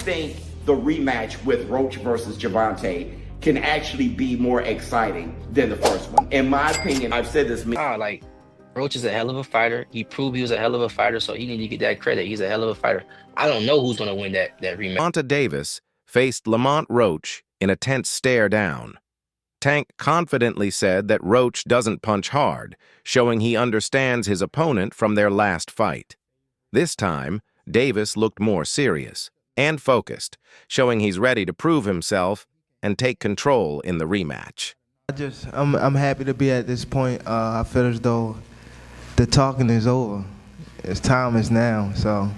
think the rematch with Roach versus Gervonta can actually be more exciting than the first one. In my opinion, I've said this. Like, Roach is a hell of a fighter. He proved he was a hell of a fighter, so he need to get that credit. He's a hell of a fighter. I don't know who's gonna win that rematch. Gervonta Davis faced Lamont Roach in a tense stare-down. Tank confidently said that Roach doesn't punch hard, showing he understands his opponent from their last fight. This time, Davis looked more serious and focused, showing he's ready to prove himself and take control in the rematch. I'm happy to be at this point. I feel as though the talking is over. It's time is now, so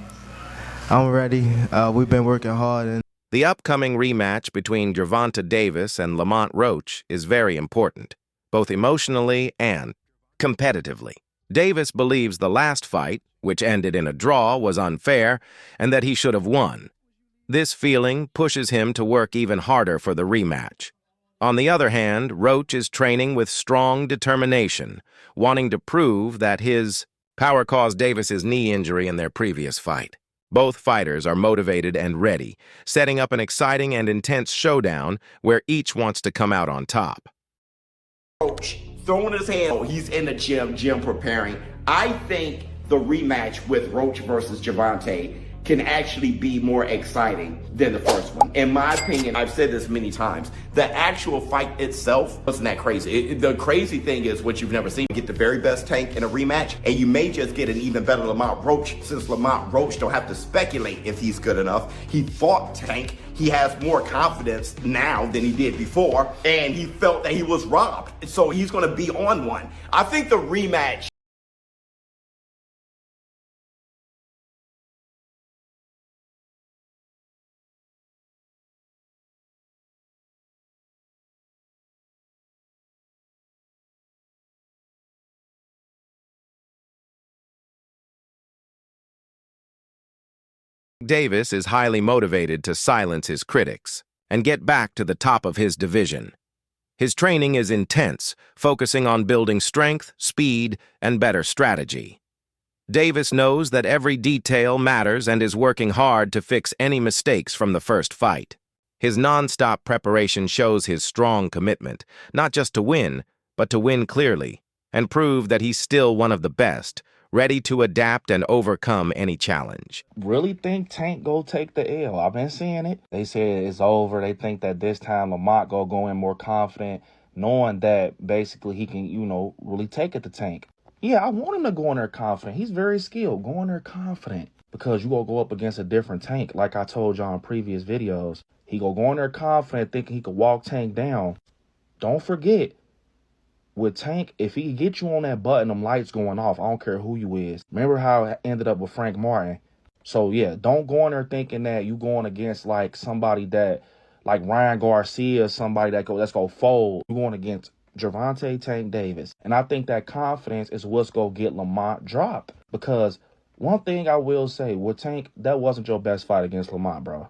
I'm ready. We've been working hard. The upcoming rematch between Gervonta Davis and Lamont Roach is very important, both emotionally and competitively. Davis believes the last fight, which ended in a draw, was unfair and that he should have won. This feeling pushes him to work even harder for the rematch. On the other hand, Roach is training with strong determination, wanting to prove that his power caused Davis's knee injury in their previous fight. Both fighters are motivated and ready, setting up an exciting and intense showdown where each wants to come out on top. Roach throwing his hand, he's in the gym preparing. I think the rematch with Roach versus Gervonta can actually be more exciting than the first one. In my opinion, I've said this many times, the actual fight itself wasn't that crazy. The crazy thing is what you've never seen. You get the very best Tank in a rematch, and you may just get an even better Lamont Roach, since Lamont Roach don't have to speculate if he's good enough. He fought Tank. He has more confidence now than he did before, and he felt that he was robbed. So he's gonna be on one. I think the rematch Davis is highly motivated to silence his critics and get back to the top of his division. His training is intense, focusing on building strength, speed, and better strategy. Davis knows that every detail matters and is working hard to fix any mistakes from the first fight. His non-stop preparation shows his strong commitment, not just to win, but to win clearly, and prove that he's still one of the best, ready to adapt and overcome any challenge. Really think Tank go take the L. I've been seeing it. They said it's over. They think that this time Lamont go in more confident, knowing that basically he can, really take it to Tank. Yeah, I want him to go in there confident. He's very skilled. Go in there confident, because you gonna go up against a different Tank. Like I told y'all in previous videos, he go in there confident, thinking he could walk Tank down. Don't forget, with Tank, if he get you on that button, them lights going off, I don't care who you is. Remember how it ended up with Frank Martin? So, yeah, don't go in there thinking that you going against, like, somebody that, like Ryan Garcia, somebody that's going to fold. You're going against Gervonta Tank Davis. And I think that confidence is what's going to get Lamont dropped. Because one thing I will say, with Tank, that wasn't your best fight against Lamont, bro.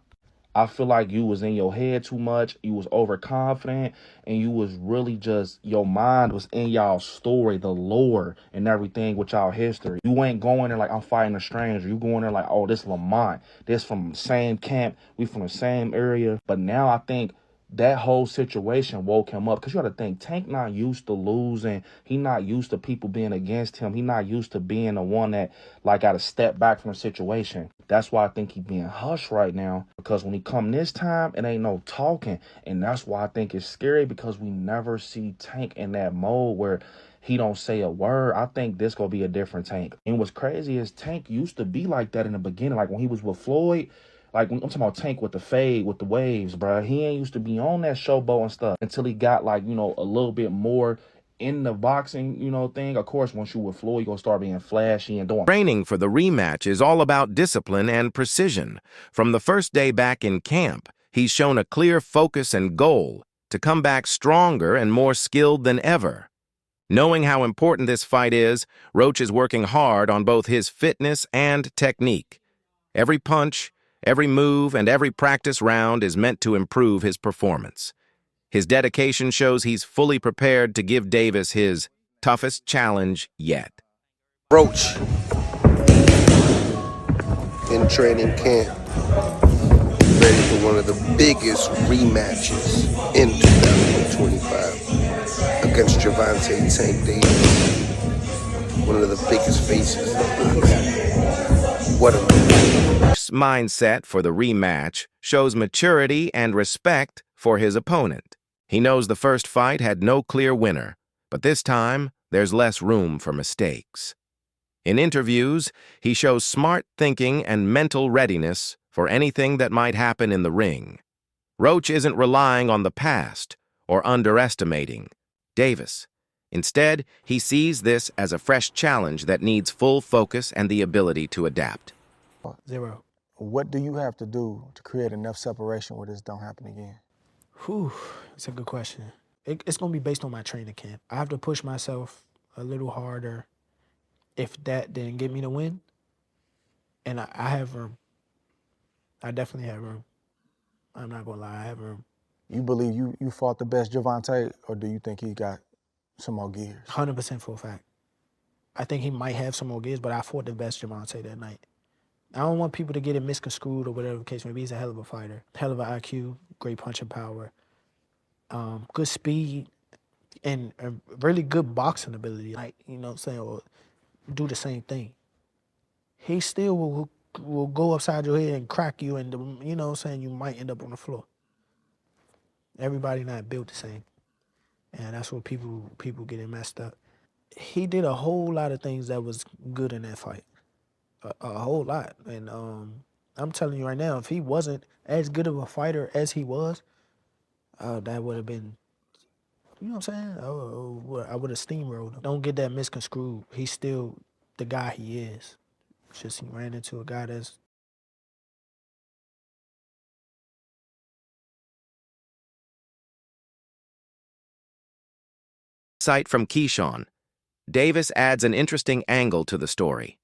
I feel like you was in your head too much. You was overconfident, and you was really just, your mind was in y'all story, the lore and everything with y'all history. You ain't going there like, I'm fighting a stranger. You going there like, oh, this Lamont. This from the same camp. We from the same area. But now I think that whole situation woke him up, because you got to think, Tank not used to losing. He not used to people being against him. He not used to being the one that, like, got to step back from the situation. That's why I think he being hushed right now, because when he come this time, it ain't no talking. And that's why I think it's scary, because we never see Tank in that mode where he don't say a word. I think this gonna be a different Tank. And what's crazy is Tank used to be like that in the beginning, like when he was with Floyd. Like, I'm talking about Tank with the fade, with the waves, bro. He ain't used to be on that showboat and stuff until he got, like, a little bit more in the boxing, thing. Of course, once you with Floyd, you're going to start being flashy and doing. Training for the rematch is all about discipline and precision. From the first day back in camp, he's shown a clear focus and goal to come back stronger and more skilled than ever. Knowing how important this fight is, Roach is working hard on both his fitness and technique. Every punch, every move, and every practice round is meant to improve his performance. His dedication shows he's fully prepared to give Davis his toughest challenge yet. Roach in training camp. ready for one of the biggest rematches in 2025 against Gervonta Tank Davis, one of the biggest faces in boxing. What a mindset for the rematch shows maturity and respect for his opponent. He knows the first fight had no clear winner, but this time there's less room for mistakes. In interviews, he shows smart thinking and mental readiness for anything that might happen in the ring. Roach isn't relying on the past or underestimating Davis. Instead, he sees this as a fresh challenge that needs full focus and the ability to adapt. 0. What do you have to do to create enough separation where this don't happen again? Whew, it's a good question. It's going to be based on my training camp. I have to push myself a little harder if that didn't get me the win. And I have room. I definitely have room. I'm not going to lie, I have room. You believe you fought the best Gervonta, or do you think he got some more gears? 100% for a fact. I think he might have some more gears, but I fought the best Gervonta that night. I don't want people to get it misconstrued or whatever the case may be. He's a hell of a fighter. Hell of an IQ, great punching power, good speed, and a really good boxing ability. Like, you know what I'm saying, or do the same thing. He still will go upside your head and crack you, and you know what I'm saying, you might end up on the floor. Everybody not built the same. And that's what people getting messed up. He did a whole lot of things that was good in that fight. A whole lot. And I'm telling you right now, if he wasn't as good of a fighter as he was, that would have been, you know what I'm saying? I would have steamrolled him. Don't get that misconstrued. He's still the guy he is. It's just he ran into a guy that's Sight from Keyshawn. Davis adds an interesting angle to the story.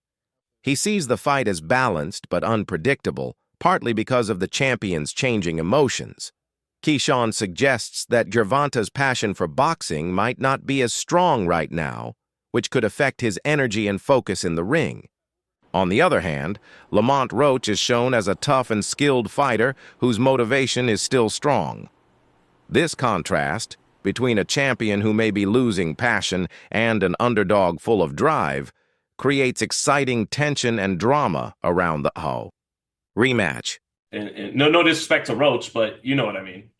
He sees the fight as balanced but unpredictable, partly because of the champion's changing emotions. Keyshawn suggests that Gervonta's passion for boxing might not be as strong right now, which could affect his energy and focus in the ring. On the other hand, Lamont Roach is shown as a tough and skilled fighter whose motivation is still strong. This contrast, between a champion who may be losing passion and an underdog full of drive, creates exciting tension and drama around the rematch. And no disrespect to Roach, but you know what I mean.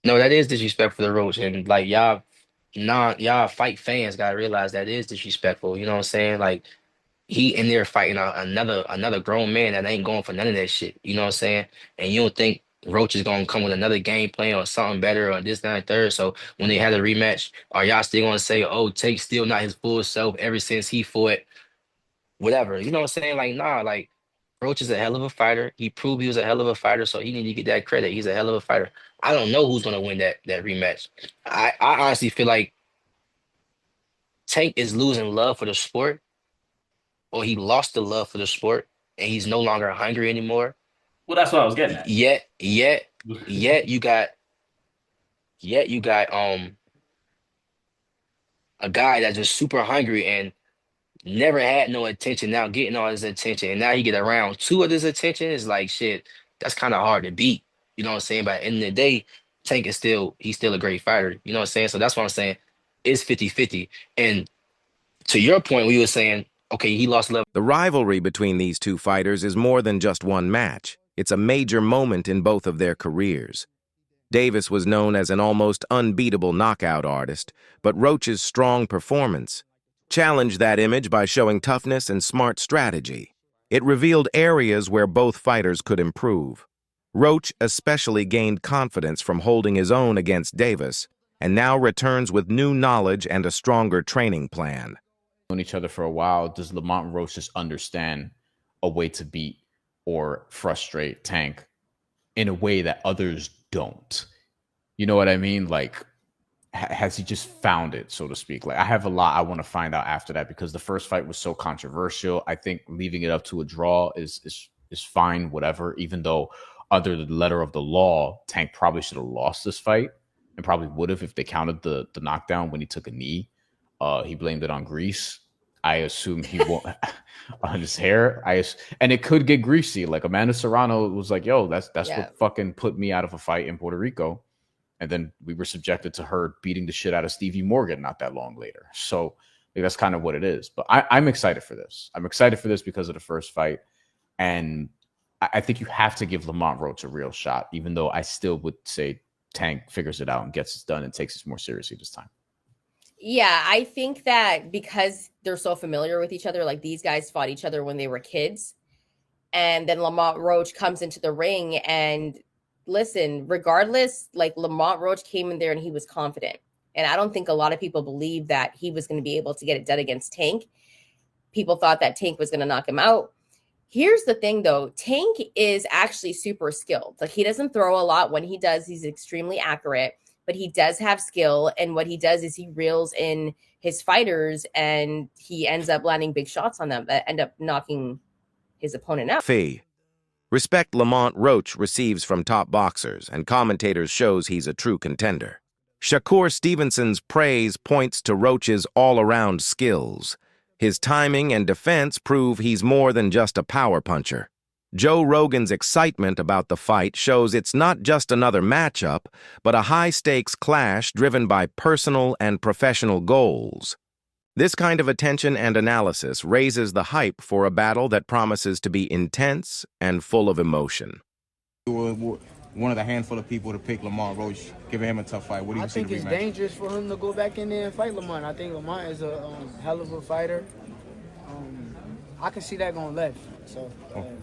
No, that is disrespectful to Roach, and like y'all fight fans gotta realize that is disrespectful. You know what I'm saying? Like he in there fighting another grown man that ain't going for none of that shit. You know what I'm saying? And you don't think Roach is gonna come with another game plan or something better or this, that, and third. So when they had a rematch, are y'all still gonna say, oh, Take's still not his full self ever since he fought whatever? You know what I'm saying? Like, nah, like Roach is a hell of a fighter. He proved he was a hell of a fighter, so he need to get that credit. He's a hell of a fighter. I don't know who's gonna win that rematch. I honestly feel like Tank is losing love for the sport, or he lost the love for the sport, and he's no longer hungry anymore. Well, that's what I was getting at. Yet you got a guy that's just super hungry and never had no attention, now getting all his attention, and now he get around two of his attention. Is like shit. That's kind of hard to beat. You know what I'm saying? But at the end of the day, Tank is he's still a great fighter. You know what I'm saying? So that's what I'm saying. It's 50-50. And to your point, we were saying, okay, he lost love. The rivalry between these two fighters is more than just one match. It's a major moment in both of their careers. Davis was known as an almost unbeatable knockout artist, but Roach's strong performance challenged that image by showing toughness and smart strategy. It revealed areas where both fighters could improve. Roach especially gained confidence from holding his own against Davis, and now returns with new knowledge and a stronger training plan. Known each other for a while, does Lamont Roach just understand a way to beat or frustrate Tank in a way that others don't? You know what I mean? Like, has he just found it, so to speak? Like, I have a lot I want to find out after that, because the first fight was so controversial. I think leaving it up to a draw is fine, whatever, even though under the letter of the law, Tank probably should have lost this fight, and probably would have if they counted the knockdown when he took a knee. He blamed it on grease. I assume he won't on his hair. And it could get greasy. Like Amanda Serrano was like, "Yo, that's what fucking put me out of a fight in Puerto Rico." And then we were subjected to her beating the shit out of Stevie Morgan not that long later. So like, that's kind of what it is. But I'm excited for this. I'm excited for this because of the first fight. And I think you have to give Lamont Roach a real shot, even though I still would say Tank figures it out and gets it done and takes it more seriously this time. Yeah, I think that because they're so familiar with each other, like these guys fought each other when they were kids. And then Lamont Roach comes into the ring and listen, regardless, like Lamont Roach came in there and he was confident. And I don't think a lot of people believe that he was going to be able to get it done against Tank. People thought that Tank was going to knock him out. Here's the thing, though. Tank is actually super skilled. Like, he doesn't throw a lot. When he does, he's extremely accurate. But he does have skill. And what he does is he reels in his fighters and he ends up landing big shots on them that end up knocking his opponent out. Fee. Respect Lamont Roach receives from top boxers, and commentators shows he's a true contender. Shakur Stevenson's praise points to Roach's all-around skills. His timing and defense prove he's more than just a power puncher. Joe Rogan's excitement about the fight shows it's not just another matchup, but a high-stakes clash driven by personal and professional goals. This kind of attention and analysis raises the hype for a battle that promises to be intense and full of emotion. We're one of the handful of people to pick Lamont Roach, giving him a tough fight. What do you think it's dangerous for him to go back in there and fight Lamont. I think Lamont is a hell of a fighter. I can see that going left. So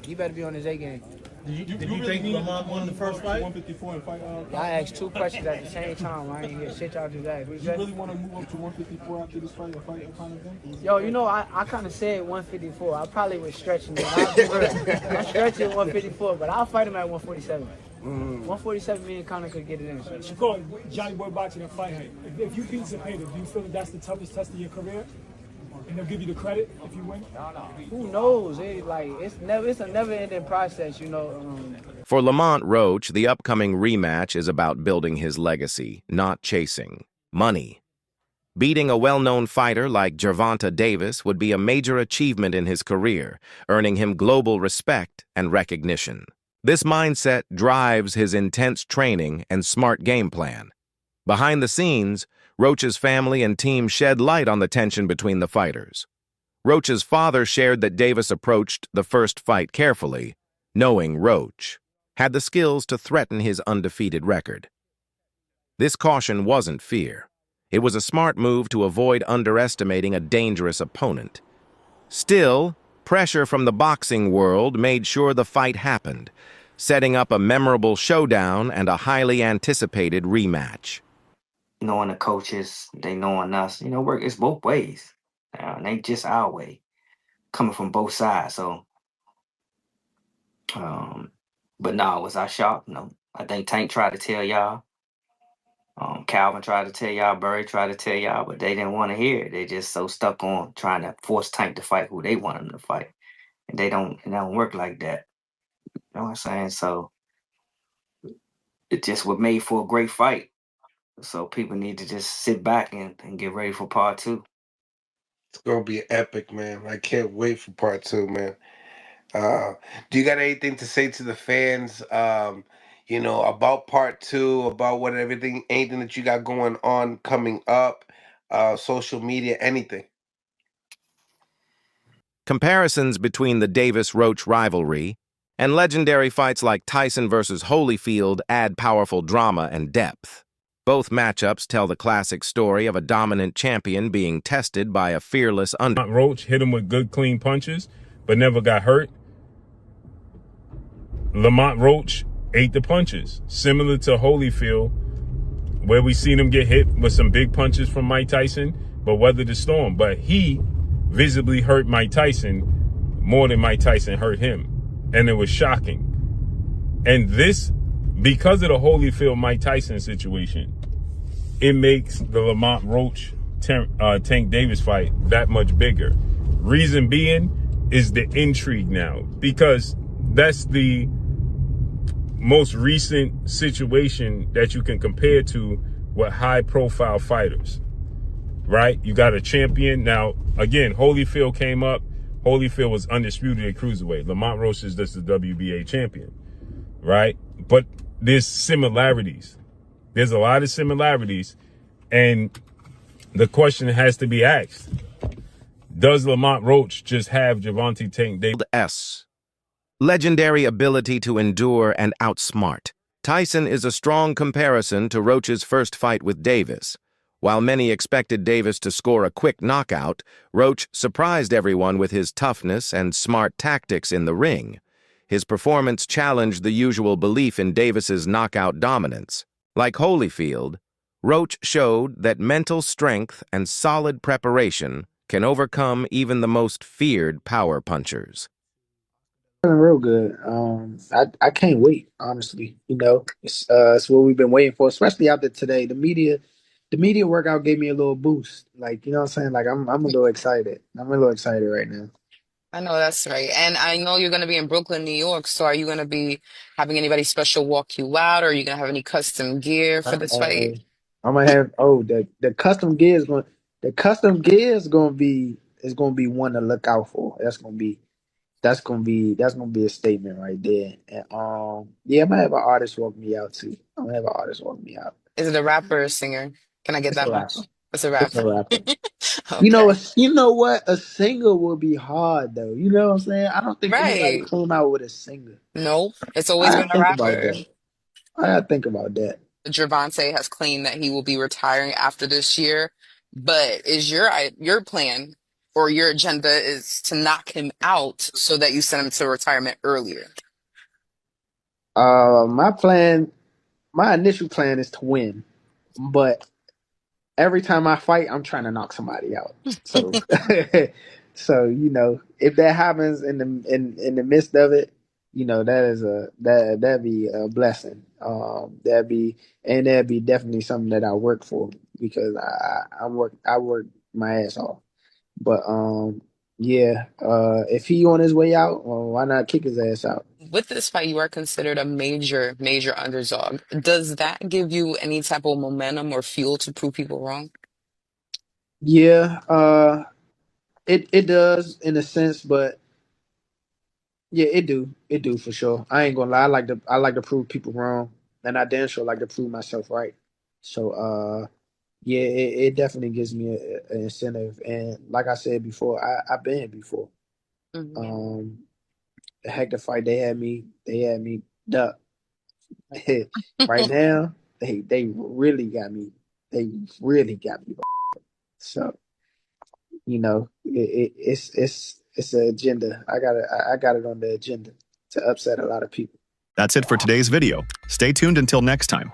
he better be on his A game. Did you think Lamont won the first fight? 154 and fight. I asked two questions at the same time. I ain't hear shit y'all just asked. You really want to move up to 154 after this fight, kind of thing? Yo, you know, I kind of said 154. I probably was stretching it. I'm stretching 154, but I'll fight him at 147. 147, me and Conor could get it in. Shakur, Johnny Boy Boxing and fight height. If you beat Zepeda, do you feel that that's the toughest test of your career? And they'll give you the credit if you win? Who knows? It's a never-ending process, you know. For Lamont Roach, the upcoming rematch is about building his legacy, not chasing money. Beating a well-known fighter like Gervonta Davis would be a major achievement in his career, earning him global respect and recognition. This mindset drives his intense training and smart game plan. Behind the scenes, Roach's family and team shed light on the tension between the fighters. Roach's father shared that Davis approached the first fight carefully, knowing Roach had the skills to threaten his undefeated record. This caution wasn't fear. It was a smart move to avoid underestimating a dangerous opponent. Still, pressure from the boxing world made sure the fight happened, setting up a memorable showdown and a highly anticipated rematch. Knowing the coaches, they knowing us, you know, it's both ways. And they just our way, coming from both sides. So, but no, was I shocked? No. I think Tank tried to tell y'all. Calvin tried to tell y'all, Barry tried to tell y'all, but they didn't want to hear it. They just so stuck on trying to force Tank to fight who they want him to fight. And it don't work like that. You know what I'm saying? So it just was made for a great fight. So people need to just sit back and get ready for part two. It's going to be epic, man. I can't wait for part two, man. Do you got anything to say to the fans, you know, about part two, about anything that you got going on coming up, social media, anything? Comparisons between the Davis-Roach rivalry and legendary fights like Tyson versus Holyfield add powerful drama and depth. Both matchups tell the classic story of a dominant champion being tested by a fearless Roach hit him with good, clean punches, but never got hurt. Lamont Roach ate the punches, similar to Holyfield, where we seen him get hit with some big punches from Mike Tyson, but weathered the storm. But he visibly hurt Mike Tyson more than Mike Tyson hurt him, and it was shocking. And this, because of the Holyfield-Mike Tyson situation, it makes the Lamont Roach Tank Davis fight that much bigger. Reason being is the intrigue now, because that's the most recent situation that you can compare to with high-profile fighters. right? You got a champion. Now, again, Holyfield came up. Holyfield was undisputed at cruiserweight. Lamont Roach is just the WBA champion, right? But there's similarities. There's a lot of similarities. And the question has to be asked. Does Lamont Roach just have Gervonta Tank Davis? S. Legendary ability to endure and outsmart. Tyson is a strong comparison to Roach's first fight with Davis. While many expected Davis to score a quick knockout, Roach surprised everyone with his toughness and smart tactics in the ring. His performance challenged the usual belief in Davis's knockout dominance. Like Holyfield, Roach showed that mental strength and solid preparation can overcome even the most feared power punchers. Feeling real good. I can't wait. Honestly, it's what we've been waiting for, especially after today. The media workout gave me a little boost. Like, you know what I'm saying? Like, I'm a little excited. I'm a little excited right now. I know that's right. And I know you're going to be in Brooklyn, New York. So are you going to be having anybody special walk you out, or are you going to have any custom gear for this fight? I'm gonna have the custom gear is gonna be one to look out for. That's gonna be a statement right there. And yeah, I'm gonna have an artist walk me out too. I'm gonna have an artist walk me out. Is it a rapper or a singer? Can I get It's a that rapper. much? It's a It's rapper. a rapper. Okay. You know what? A singer will be hard though. You know what I'm saying? I don't think anybody Right. came out with a singer. Nope. It's I always gotta been a think about rapper. that. I gotta think about that. Gervonta has claimed that he will be retiring after this year, but is your plan or your agenda is to knock him out so that you send him to retirement earlier? My plan, my initial plan is to win, but every time I fight, I'm trying to knock somebody out. So, if that happens in the midst of it, that'd be a blessing. That'd be definitely something that I work for because I work my ass off. But yeah, if he on his way out, well, why not kick his ass out? With this fight, you are considered a major, major underdog. Does that give you any type of momentum or fuel to prove people wrong? Yeah, it does in a sense, but yeah, it do for sure. I ain't gonna lie. I like to prove people wrong, and I damn sure like to prove myself right. So yeah, it definitely gives me an incentive. And like I said before, I've been here before. Mhm. Um, the Hector fight, they had me duck. Right now, they really got me. They really got me. So it's an agenda. I got it on the agenda to upset a lot of people. That's it for today's video. Stay tuned until next time.